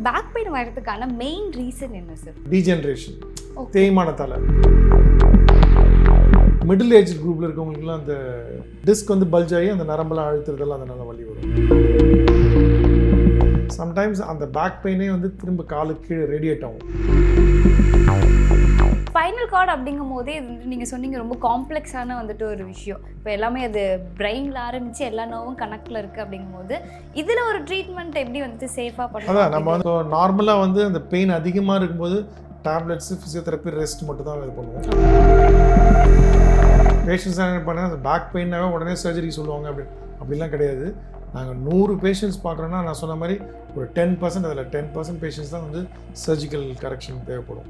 Back pain வரதுக்கான main reason என்ன sir? Degeneration, தேய்மானத்தால். Middle age குரூப்பில் இருக்கவங்களுக்குலாம் அந்த டிஸ்க் வந்து பல்ஜ் ஆகி அந்த நரம்பெல்லாம் அழுத்துறதெல்லாம் அதனால வலி வரும். சம்டைம்ஸ் அந்த பேக் பெயினே வந்து திரும்ப காலுக்கு கீழே ரேடியேட் ஆகும். ஸ்பைனல் கார்டு அப்படிங்கும் போதே இது வந்து நீங்கள் சொன்னீங்க ரொம்ப காம்ப்ளெக்ஸான வந்துட்டு ஒரு விஷயம். இப்போ எல்லாமே அது பிரெயினில் ஆரம்பித்து எல்லா நோவும் கணக்கில் இருக்குது அப்படிங்கும்போது இதில் ஒரு ட்ரீட்மெண்ட் எப்படி வந்துட்டு சேஃபாக பண்ணலாம்? அதான் நம்ம வந்து நார்மலாக வந்து அந்த பெயின் அதிகமாக இருக்கும்போது டேப்லெட்ஸு, ஃபிசியோதெரப்பி, ரெஸ்ட் மட்டும் தான் இது பண்ணுவோம். பேஷண்ட்ஸ் என்ன பண்ணால் அந்த பேக் பெயின்னாவே உடனே சர்ஜரி சொல்லுவாங்க அப்படிலாம் கிடையாது. நாங்கள் 100 பேஷண்ட்ஸ் பார்க்குறோன்னா நான் சொன்ன மாதிரி ஒரு 10% அதில் 10% பேஷண்ட்ஸ் தான் வந்து சர்ஜிக்கல் கரெக்ஷன் தேவைப்படும்.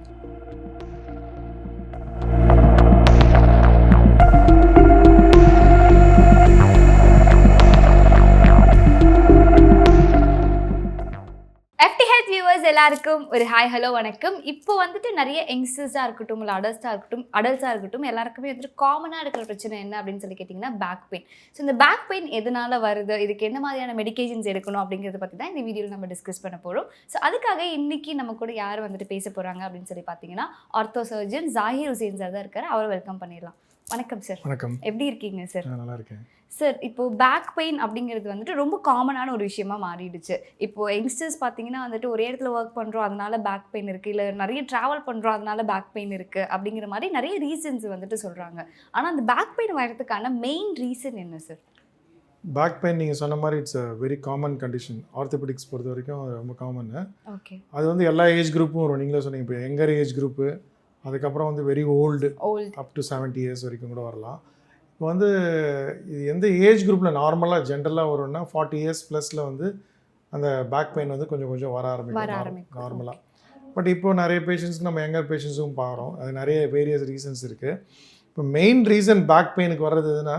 எல்லாருக்கும் ஒரு ஹாய் ஹலோ வணக்கம். இப்போ வந்துட்டு நிறைய யங்ஸ்டர்ஸாக இருக்கட்டும், இல்லை அடல்ட்ஸாக இருக்கட்டும் எல்லாருக்குமே வந்துட்டு காமனாக இருக்கிற பிரச்சனை என்ன அப்படின்னு சொல்லி கேட்டிங்கன்னா பேக் பெயின். ஸோ இந்த பேக் பெயின் எதனால் வருது, இதுக்கு என்ன மாதிரியான மெடிகேஷன்ஸ் எடுக்கணும் அப்படிங்கிறத பற்றி தான் இந்த வீடியோவில் நம்ம டிஸ்கஸ் பண்ண போகிறோம். ஸோ அதுக்காக இன்னைக்கு நம்ம கூட யார் வந்துட்டு பேச போகிறாங்க அப்படின்னு சொல்லி பார்த்தீங்கன்னா ortho surgeon Zakir Hussain sir தான் இருக்கார். அவரை வெல்கம் பண்ணிடலாம். வணக்கம் சார். வணக்கம். எப்படி இருக்கீங்க சார்? நல்லா இருக்கேன் சார். இப்போது பேக் பெயின் அப்படிங்கிறது வந்துட்டு ரொம்ப காமனான ஒரு விஷயமா மாறிடுச்சு. இப்போது யங்ஸ்டர்ஸ் பார்த்தீங்கன்னா வந்துட்டு ஒரே இடத்துல ஒர்க் பண்ணுறோம் அதனால பேக் பெயின் இருக்குது, இல்லை நிறைய ட்ராவல் பண்ணுறோம் அதனால பேக் பெயின் இருக்குது அப்படிங்கிற மாதிரி நிறைய ரீசன்ஸ் வந்துட்டு சொல்கிறாங்க. ஆனால் அந்த பேக் பெயின் வரதுக்கான மெயின் ரீசன் என்ன சார்? பேக் பெயின் நீங்கள் சொன்ன மாதிரி it's a very common condition. Orthopaedics பொறுத்த வரைக்கும் ரொம்ப காமன். ஓகே. அது வந்து எல்லா ஏஜ் குரூப்பும் வரும். நீங்களே சொன்னீங்க இப்போ யங்கர் ஏஜ் குரூப்பு, அதுக்கப்புறம் வந்து very old up to 70 years வரைக்கும் கூட வரலாம். இப்போ வந்து இது எந்த ஏஜ் குரூப்பில் நார்மலாக ஜென்ரலாக வரும்னா 40 years ப்ளஸில் வந்து அந்த பேக் பெயின் வந்து கொஞ்சம் கொஞ்சம் வர ஆரம்பிக்கும் நார்மலாக. பட் இப்போது நிறைய பேஷண்ட்ஸ்க்கு நம்ம யங்கர் பேஷண்ட்ஸும் பார்க்குறோம். அது நிறைய வேரியஸ் ரீசன்ஸ் இருக்குது. இப்போ மெயின் ரீசன் பேக் பெயினுக்கு வர்றது எதுனா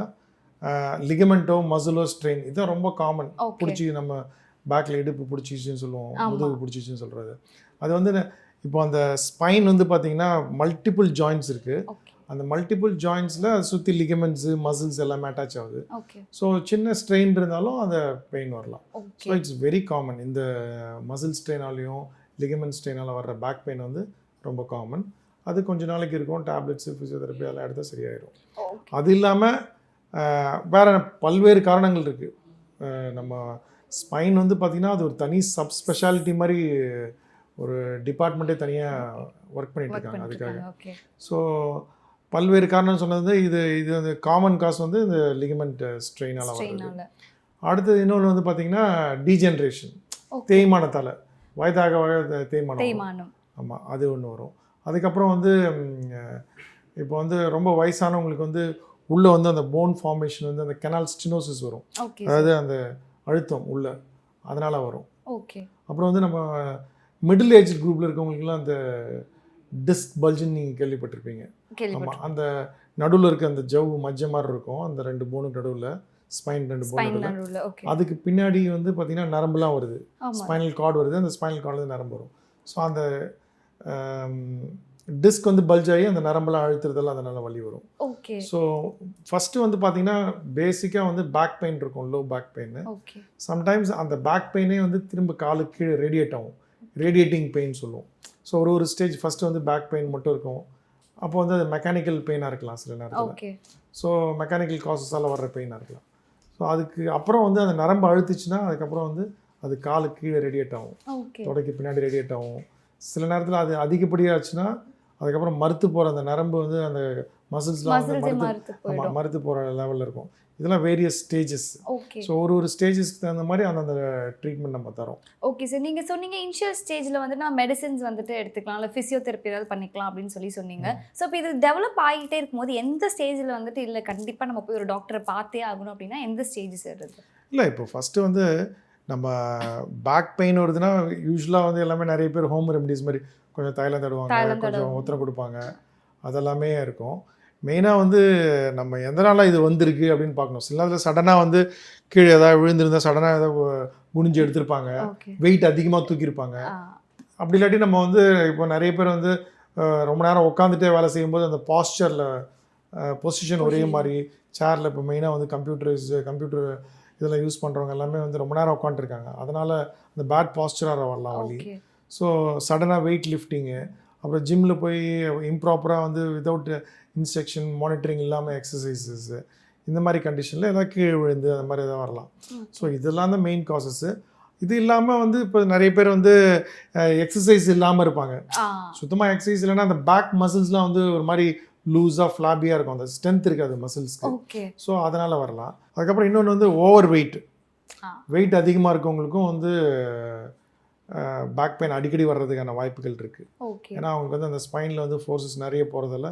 லிகமெண்ட்டோ மசிலோ ஸ்ட்ரெயின். இதுதான் ரொம்ப காமன். பிடிச்சி நம்ம பேக்கில் இடுப்பு பிடிச்சிச்சின்னு சொல்லுவோம், முதுகு பிடிச்சிச்சின்னு சொல்கிறது. அது வந்து இப்போ அந்த ஸ்பைன் வந்து பார்த்திங்கன்னா மல்டிபிள் ஜாயின்ட்ஸ் இருக்குது. அந்த மல்டிபிள் ஜாயின்ட்ஸில் சுற்றி லிகமெண்ட்ஸு, மசில்ஸ் எல்லாமே அட்டாச் ஆகுது. ஸோ சின்ன ஸ்ட்ரெயின் இருந்தாலும் அந்த பெயின் வரலாம். So it's very common. இந்த மசில் ஸ்ட்ரெயினாலையும் லிகமெண்ட் ஸ்ட்ரெயினால் வர்ற பேக் பெயின் வந்து ரொம்ப காமன். அது கொஞ்ச நாளைக்கு இருக்கும். டேப்லெட்ஸு, ஃபிசியோதெரப்பி எல்லாம் எடுத்தால் சரியாயிடும். அது இல்லாமல் வேறு பல்வேறு காரணங்கள் இருக்குது. நம்ம ஸ்பைன் வந்து பார்த்திங்கன்னா அது ஒரு தனி சப் ஸ்பெஷாலிட்டி மாதிரி ஒரு டிபார்ட்மெண்ட்டே தனியாக ஒர்க் பண்ணிட்டு இருக்காங்க அதுக்காக. ஸோ பல்வேறு காரணம் சொன்னது இது வந்து காமன் காஸ் வந்து இந்த லிகமெண்ட் ஸ்ட்ரெயினால் வருது. அடுத்தது இன்னொன்று வந்து பார்த்திங்கன்னா டீஜெனரேஷன், தேய்மானத்தால். வயதாக தேய்மானம். ஆமாம், அது ஒன்று வரும். அதுக்கப்புறம் வந்து இப்போ வந்து ரொம்ப வயசானவங்களுக்கு வந்து உள்ளே வந்து அந்த போன் ஃபார்மேஷன் வந்து அந்த கெனால் ஸ்டினோசிஸ் வரும். அதாவது அந்த அழுத்தம் உள்ள அதனால் வரும். ஓகே. அப்புறம் வந்து நம்ம மிடில் ஏஜ் குரூப்பில் இருக்கவங்களுக்குலாம் அந்த டிஸ்க் பல்ஜுன்னு நீங்கள் கேள்விப்பட்டிருப்பீங்க. ஆமாம், அந்த நடுவில் இருக்க அந்த ஜவ்வு மஜ்ஜை மாதிரி இருக்கும். அந்த 2 போனுக்கு நடுவில் ஸ்பைன் 2 போன் நடுவில். அதுக்கு பின்னாடி வந்து பார்த்திங்கன்னா நரம்புலாம் வருது, ஸ்பைனல் கார்டு வருது. அந்த ஸ்பைனல் கார்டு நரம்பு வரும். ஸோ அந்த டிஸ்க் வந்து பல்ஜ் ஆகி அந்த நரம்பெல்லாம் அழுத்துறதெல்லாம் அதனால் வலி வரும். ஓகே. ஸோ ஃபஸ்ட்டு வந்து பார்த்திங்கன்னா பேசிக்காக வந்து பேக் பெயின் இருக்கும், லோ பேக் பெயின். சம்டைம்ஸ் அந்த பேக் பெயினே வந்து திரும்ப காலுக்கு கீழே ரேடியேட் ஆகும், ரேடியேட்டிங் பெயின் சொல்லுவோம். ஸோ ஒரு ஸ்டேஜ் ஃபஸ்ட்டு வந்து பேக் பெயின் மட்டும் இருக்கும். அப்போ வந்து அது மெக்கானிக்கல் பெயினாக இருக்கலாம் சில நேரத்தில். ஸோ மெக்கானிக்கல் காசஸால் வர்ற பெயினாக இருக்கலாம். ஸோ அதுக்கு அப்புறம் வந்து அந்த நரம்பு அழுத்துச்சுன்னா அதுக்கப்புறம் வந்து அது காலுக்கு கீழே ரேடியேட் ஆகும், தொடைக்கு பின்னாடி ரேடியேட் ஆகும். சில நேரத்தில் அது அதிகப்படியாக ஆச்சுன்னா அதுக்கப்புறம் மறுத்து போகிற அந்த நரம்பு வந்து அந்த மசில்ஸ்லாம் வந்து மறுத்து போகிற லெவலில் இருக்கும். இதெல்லாம் வேரியஸ் ஸ்டேஜஸ். ஸோ ஒரு ஸ்டேஜஸ்க்கு தகுந்த மாதிரி அந்த ட்ரீட்மெண்ட் நம்ம தரோம். Okay sir. நீங்கள் சொன்னீங்க இனிஷியல் ஸ்டேஜில் வந்து நான் மெடிசின்ஸ் வந்துட்டு எடுத்துக்கலாம், இல்லை ஃபிசியோதெரப்பி ஏதாவது பண்ணிக்கலாம் அப்படின்னு சொன்னீங்க. ஸோ இப்போ இது டெவலப் ஆகிட்டே இருக்கும்போது எந்த ஸ்டேஜில் வந்துட்டு இல்லை கண்டிப்பாக நம்ம போய் ஒரு டாக்டரை பார்த்தே ஆகணும் அப்படின்னா எந்த ஸ்டேஜ் சார் அது? இல்லை, இப்போ ஃபஸ்ட்டு வந்து நம்ம பேக் பெயின் வருதுன்னா யூஸ்வலாக வந்து எல்லாமே நிறைய பேர் ஹோம் ரெமடிஸ் மாதிரி கொஞ்சம் தைலம் தடுவாங்க, கொஞ்சம் ஒத்தரம் கொடுப்பாங்க, அதெல்லாமே இருக்கும். மெயினாக வந்து நம்ம எந்த நாளாக இது வந்திருக்கு அப்படின்னு பார்க்கணும். சில நேரத்தில் சடனாக வந்து கீழே ஏதாவது விழுந்திருந்தால் சடனாக ஏதாவது குனிஞ்சு எடுத்திருப்பாங்க, வெயிட் அதிகமாக தூக்கியிருப்பாங்க. அப்படி இல்லாட்டி நம்ம வந்து இப்போ நிறைய பேர் வந்து ரொம்ப நேரம் உட்காந்துட்டே வேலை செய்யும்போது அந்த பாஸ்டரில் பொசிஷன் ஒரே மாதிரி சேரில் இப்போ மெயினாக வந்து கம்ப்யூட்டர் இதெல்லாம் யூஸ் பண்ணுறவங்க எல்லாமே வந்து ரொம்ப நேரம் உட்காந்துருக்காங்க, அதனால் அந்த பேட் பாஸ்டராக வரலாம் வலி. ஸோ சடனாக வெயிட் லிஃப்டிங்கு, அப்புறம் ஜிம்மில் போய் இம்ப்ராப்பராக வந்து வித்தவுட் இன்ஸ்ட்ரக்ஷன் மானிட்டரிங் இல்லாமல் எக்ஸசைசஸ்ஸு, இந்த மாதிரி கண்டிஷனில் ஏதாவது கீழே விழுந்து அந்த மாதிரி எதாவது வரலாம். ஸோ இதெல்லாம் தான் மெயின் காசஸ்ஸு. இது இல்லாமல் வந்து இப்போ நிறைய பேர் வந்து எக்ஸசைஸ் இல்லாமல் இருப்பாங்க. சுத்தமாக எக்ஸசைஸ் இல்லைன்னா அந்த பேக் மசில்ஸ்லாம் வந்து ஒரு மாதிரி லூஸாக ஃப்ளாபியாக இருக்கும், அந்த ஸ்ட்ரென்த் இருக்காது மசில்ஸ்க்கு. ஸோ அதனால் வரலாம். அதுக்கப்புறம் இன்னொன்று வந்து ஓவர் வெயிட் அதிகமாக இருக்கவங்களுக்கும் வந்து பேக் பெயின் அடிக்கடி வர்றதுக்கான வாய்ப்புகள் இருக்குது. ஏன்னா அவங்களுக்கு வந்து அந்த ஸ்பைனில் வந்து ஃபோர்ஸஸ் நிறைய போகிறதில்ல,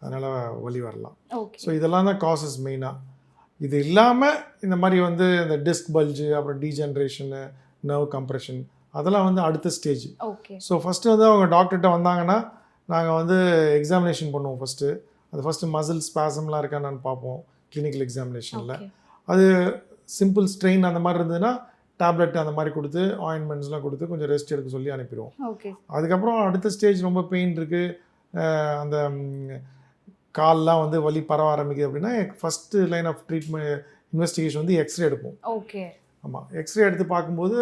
அதனால் வலி வரலாம். ஸோ இதெல்லாம் தான் காசஸ் மெயினாக. இது இல்லாமல் இந்த மாதிரி வந்து இந்த டிஸ்க் பல்ஜு, அப்புறம் டீஜென்ரேஷனு, நர்வ் கம்ப்ரெஷன், அதெல்லாம் வந்து அடுத்த ஸ்டேஜ். ஸோ ஃபஸ்ட்டு வந்து அவங்க டாக்டர்கிட்ட வந்தாங்கன்னா நாங்கள் வந்து எக்ஸாமினேஷன் பண்ணுவோம். ஃபஸ்ட்டு மசில் ஸ்பாசம்லாம் இருக்கான்னு பார்ப்போம் கிளினிக்கல் எக்ஸாமினேஷனில். அது சிம்பிள் ஸ்ட்ரெயின் அந்த மாதிரி இருந்ததுன்னா டேப்லெட் அந்த மாதிரி கொடுத்து ஆயின்மெண்ட்ஸ்லாம் கொடுத்து கொஞ்சம் ரெஸ்ட் எடுக்க சொல்லி அனுப்பிடுவோம். அதுக்கப்புறம் அடுத்த ஸ்டேஜ் ரொம்ப பெயின் இருக்குது, அந்த கால்லாம் வந்து வலி பரவ ஆரம்பிக்குது அப்படின்னா first line of treatment investigation வந்து எக்ஸ்ரே எடுப்போம். ஆமாம், எக்ஸ்ரே எடுத்து பார்க்கும்போது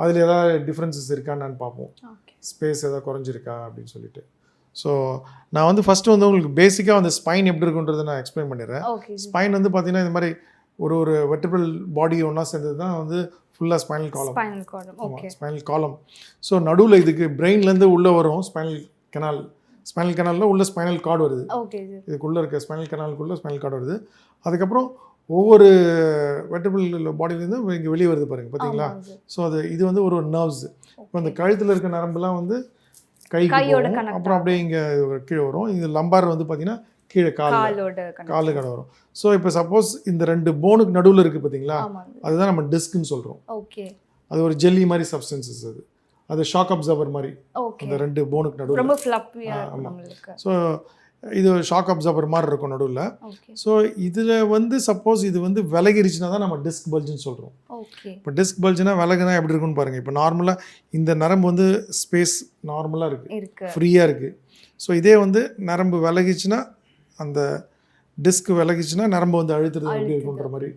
அதில் ஏதாவது டிஃப்ரென்சஸ் இருக்கான்னு பார்ப்போம், ஸ்பேஸ் ஏதாவது குறைஞ்சிருக்கா அப்படின்னு சொல்லிட்டு. ஸோ நான் வந்து ஃபஸ்ட்டு வந்து உங்களுக்கு பேசிக்காக வந்து ஸ்பைன் எப்படி இருக்குன்றதை நான் எக்ஸ்பிளைன் பண்ணிடுறேன். ஸ்பைன் வந்து பார்த்தீங்கன்னா இந்த மாதிரி ஒரு வெர்டிபிரல் பாடி ஒன்றா சேர்ந்தது தான் வந்து ஃபுல்லாக ஸ்பைனல் காலம். ஸ்பைனல் காலம். ஸோ நடுவில் இதுக்கு பிரெயின்லேருந்து உள்ளே வரும் ஸ்பைனல் கெனாலில் உள்ள ஸ்பைனல் கார்டு வருது. இதுக்குள்ளே இருக்க ஸ்பைனல் கெனாலுக்குள்ளே ஸ்பைனல் கார்டு வருது. அதுக்கப்புறம் ஒவ்வொரு வெர்டிபிரல் பாடியிலேருந்து இங்கே வெளியே வருது பாருங்க, பார்த்தீங்களா? ஸோ இது வந்து ஒரு நர்வ்ஸ். இப்போ அந்த கழுத்தில் இருக்க நரம்புலாம் வந்து கையோட, அப்புறம் அப்படியே இங்கே கீழே வரும். இது லம்பார் வந்து பார்த்தீங்கன்னா கீழே காலு கடை வரும். ஸோ இப்போ சப்போஸ் இந்த 2 போனுக்கு நடுவில் இருக்குது பார்த்தீங்களா, அதுதான் நம்ம டிஸ்க்னு சொல்கிறோம். அது ஒரு ஜெல்லி மாதிரி சப்ஸ்டன்சஸ், அது ஷாக் அப்சர்வர் மாதிரி அந்த 2 போனுக்கு நடுவில். ஸோ இது ஷாக் அப்சர்வர் மாதிரி இருக்கும் நடுவில். ஸோ இதில் வந்து சப்போஸ் இது வந்து விலகிருச்சுன்னா தான் நம்ம டிஸ்க் பல்ஜுன்னு சொல்கிறோம். இப்போ டிஸ்க் பல்ஜுனா விலகுனா எப்படி இருக்குன்னு பாருங்கள். இப்போ நார்மலாக இந்த நரம்பு வந்து ஸ்பேஸ் நார்மலாக இருக்குது, ஃப்ரீயாக இருக்குது. ஸோ இதே வந்து நரம்பு விலகிச்சுன்னா, அந்த டிஸ்க் விலகிச்சுன்னா நரம்பு வந்து அழுத்துறது எப்படி இருக்குன்ற மாதிரி.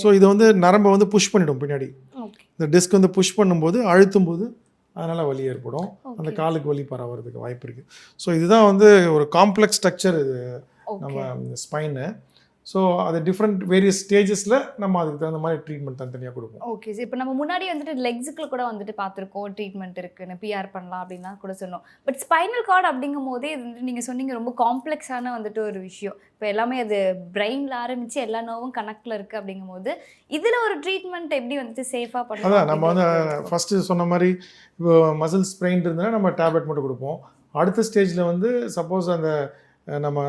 ஸோ இதை வந்து நரம்பை வந்து புஷ் பண்ணிடும் பின்னாடி. இந்த டிஸ்க் வந்து புஷ் பண்ணும்போது அழுத்தும் போது அதனால் வலி ஏற்படும், அந்த காலுக்கு வலி பரவறதுக்கு வாய்ப்பு இருக்குது. ஸோ இதுதான் வந்து ஒரு காம்ப்ளெக்ஸ் ஸ்ட்ரக்சர் இது நம்ம ஸ்பைனு. ஸோ அது டிஃப்ரெண்ட் வேரியஸ் ஸ்டேஜஸில் நம்ம அதுக்கு தகுந்த மாதிரி ட்ரீட்மெண்ட் தனித்தனியாக கொடுப்போம். ஓகே சார், இப்போ நம்ம முன்னாடி வந்துட்டு லெக்ஸுக்கு கூட வந்துட்டு பார்த்துருக்கோம் ட்ரீட்மெண்ட் இருக்குன்னு, பிஆர் பண்ணலாம் அப்படின்னா கூட சொன்னோம். பட் ஸ்பைனல் கார்டு அப்படிங்கும் போதே இது வந்துட்டு நீங்கள் சொன்னீங்க ரொம்ப காம்ப்ளெக்ஸான வந்துட்டு ஒரு விஷயம். இப்போ எல்லாமே அது பிரெயினில் ஆரம்பித்து எல்லா நோவும் கனெக்டில் இருக்குது அப்படிங்கும் போது இதில் ஒரு ட்ரீட்மெண்ட் எப்படி வந்துட்டு சேஃபாக பண்ணலாம்? அதான் நம்ம வந்து ஃபஸ்ட்டு சொன்ன மாதிரி இப்போ மசில் ஸ்ப்ரெயின் இருந்தால் நம்ம டேப்லெட் மட்டும் கொடுப்போம். அடுத்த ஸ்டேஜில் வந்து சப்போஸ் அந்த நம்ம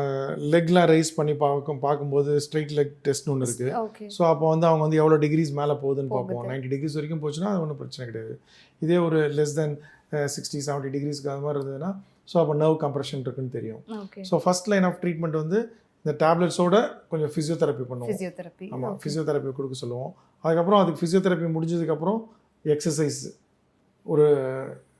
லெக்லாம் ரைஸ் பண்ணி பார்க்கும்போது ஸ்ட்ரைட் லெக் டெஸ்ட்னு ஒன்று இருக்குது. ஸோ அப்போ வந்து அவங்க வந்து எவ்வளோ டிகிரிஸ் மேலே போகுதுன்னு பார்ப்போம். 90 டிகிரிஸ் வரைக்கும் போச்சுன்னா அது ஒன்றும் பிரச்சனை கிடையாது. இதே ஒரு லெஸ் தென் 60-70 டிகிரிஸ்க்கு அது மாதிரி இருந்ததுன்னா ஸோ அப்போ நர்வ் கம்ப்ரெஷன் இருக்குன்னு தெரியும். So first line of treatment வந்து இந்த டேப்லெட்ஸோட கொஞ்சம் ஃபிசியோதெரப்பி பண்ணுவோம். ஆமாம், ஃபிசியோதெரப்பி கொடுக்க சொல்லுவோம். அதுக்கப்புறம் அதுக்கு ஃபிசியோதெரப்பி முடிஞ்சதுக்கப்புறம் எக்ஸசைஸ், ஒரு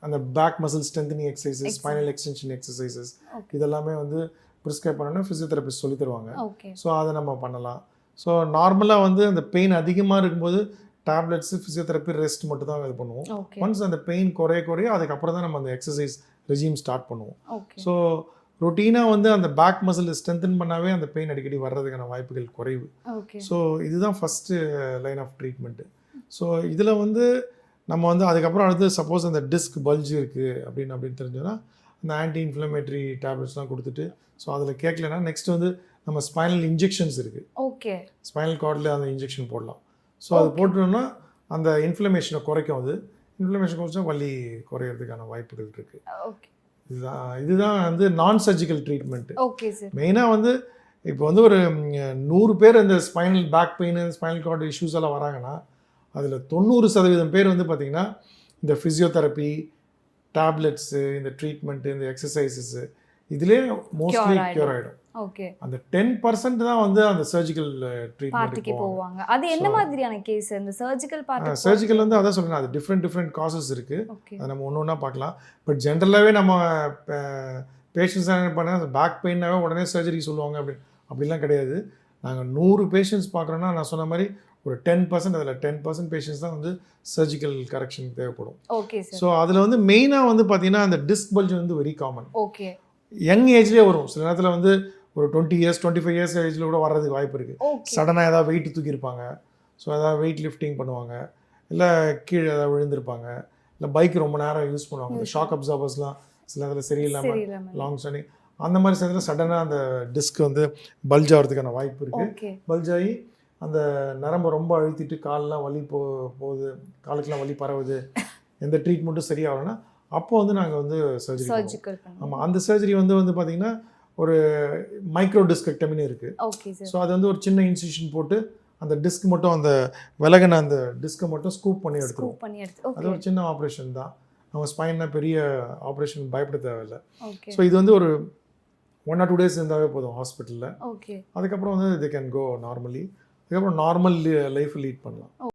அந்த back muscle strengthening exercises, spinal extension exercises, இதெல்லாமே வந்து ப்ரிஸ்கிரைப் பண்ணணும்னா ஃபிசியோதெரபிஸ்ட் சொல்லி தருவாங்க. ஸோ அதை நம்ம பண்ணலாம். ஸோ நார்மலாக வந்து அந்த பெயின் அதிகமாக இருக்கும்போது டேப்லெட்ஸு, ஃபிசியோதெரப்பி, ரெஸ்ட் மட்டும் தான் இது பண்ணுவோம். ஒன்ஸ் அந்த பெயின் குறைய அதுக்கப்புறம் தான் நம்ம அந்த எக்ஸசைஸ் ரெஜிம் ஸ்டார்ட் பண்ணுவோம். ஸோ ரொட்டீனாக வந்து அந்த பேக் மசில் ஸ்ட்ரென்தன் பண்ணாவே அந்த பெயின் அடிக்கடி வர்றதுக்கான வாய்ப்புகள் குறைவு. ஸோ இதுதான் first line of treatment. So இதில் வந்து நம்ம வந்து அதுக்கப்புறம் அடுத்து சப்போஸ் அந்த டிஸ்க் பல்ஜ் இருக்குது அப்படின்னு தெரிஞ்சோன்னா அந்த ஆன்டி இன்ஃப்ளமேட்டரி டேப்லெட்ஸ்லாம் கொடுத்துட்டு, ஸோ அதில் கேட்கலன்னா நெக்ஸ்ட் வந்து நம்ம ஸ்பைனல் இன்ஜெக்ஷன்ஸ் இருக்குது. ஸ்பைனல் கார்டில் அந்த இன்ஜெக்ஷன் போடலாம். ஸோ அது போட்டோம்னா அந்த இன்ஃப்ளமேஷனை குறைக்கும். அது இன்ஃப்ளமேஷன் குறைச்சா வலி குறையிறதுக்கான வாய்ப்புகள் இருக்குது. இதுதான் வந்து நான் சர்ஜிக்கல் ட்ரீட்மெண்ட்டு. மெயினாக வந்து இப்போ வந்து ஒரு 100 பேர் இந்த spinal back pain, spinal cord issues எல்லாம் வராங்கன்னா அதில் 90% பேர் வந்து பார்த்திங்கன்னா இந்த ஃபிசியோதெரப்பி, டேப்லெட்ஸு, இந்த ட்ரீட்மெண்ட்டு, இந்த எக்ஸசைசஸ்ஸு இதுலேயே மோஸ்ட்லி க்யூர் ஆகிடும். அந்த 10% தான் வந்து அந்த சர்ஜிக்கல் ட்ரீட்மெண்ட்டுக்கு போவாங்க. அது என்ன மாதிரியான கேஸ் அந்த சர்ஜிக்கல் பார்ட்? சர்ஜிக்கல் வந்து அதான் சொல்கிறேன், அது டிஃப்ரெண்ட் காசஸ் இருக்குது. அதை நம்ம ஒன்று ஒன்றா பார்க்கலாம். பட் ஜென்ரலாகவே நம்ம பேஷண்ட்ஸ் என்ன பண்ணால் பேக் பெயின்னாவே உடனே சர்ஜரி சொல்லுவாங்க அப்படிலாம் கிடையாது. நாங்கள் 100 பேஷண்ட்ஸ் பார்க்குறோன்னா நான் சொன்ன மாதிரி ஒரு 10% அதில் 10% பேஷண்ட்ஸ் தான் வந்து சர்ஜிக்கல் கரெக்ஷன் தேவைப்படும். Okay sir. ஸோ அதில் வந்து மெயினாக வந்து பார்த்தீங்கன்னா அந்த டிஸ்க் பல்ஜ் வந்து வெரி காமன். ஓகே. யங் ஏஜ்லேயே வரும். சில நேரத்தில் வந்து ஒரு 20 இயர்ஸ் 25 இயர்ஸ் ஏஜில் கூட வர்றதுக்கு வாய்ப்பு இருக்குது. சடனாக ஏதாவது வெயிட் தூக்கியிருப்பாங்க, ஸோ ஏதாவது வெயிட் லிஃப்டிங் பண்ணுவாங்க, இல்லை கீழே ஏதாவது விழுந்திருப்பாங்க, இல்லை பைக் ரொம்ப நேரம் யூஸ் பண்ணுவாங்க. இந்த ஷாக் அப்சார்பர்ஸ்லாம் சில நேரத்தில் சரியில்லாமல் லாங் ஸ்டாண்டிங் அந்த மாதிரி நேரத்தில் சடனாக அந்த டிஸ்க் வந்து பல்ஜ் ஆகிறதுக்கான வாய்ப்பு இருக்குது. பல்ஜ் ஆகி அந்த நரம்பை ரொம்ப அழுத்திட்டு காலெலாம் வலி போகுது, காலுக்கெலாம் வலி பரவுது, எந்த ட்ரீட்மெண்ட்டும் சரியாகலைன்னா அப்போ வந்து நாங்கள் வந்து சர்ஜரி. ஆமாம், அந்த சர்ஜரி வந்து பார்த்தீங்கன்னா ஒரு மைக்ரோ டிஸ்கெக்டமின்னு இருக்குது. ஸோ அது வந்து ஒரு சின்ன இன்சிஷன் போட்டு அந்த டிஸ்க் மட்டும் அந்த விலகின அந்த டிஸ்கை மட்டும் ஸ்கூப் பண்ணி எடுத்துருவோம். அது ஒரு சின்ன ஆப்ரேஷன் தான். நம்ம ஸ்பைன்னா பெரிய ஆப்ரேஷன் பயப்பட தேவையில்லை. ஸோ இது வந்து ஒரு 1 or 2 days இருந்தாவே போதும் ஹாஸ்பிட்டலில். அதுக்கப்புறம் வந்து தே கேன் கோ நார்மலி. அதுக்கப்புறம் நார்மல் லைஃப் லீட் பண்ணலாம்.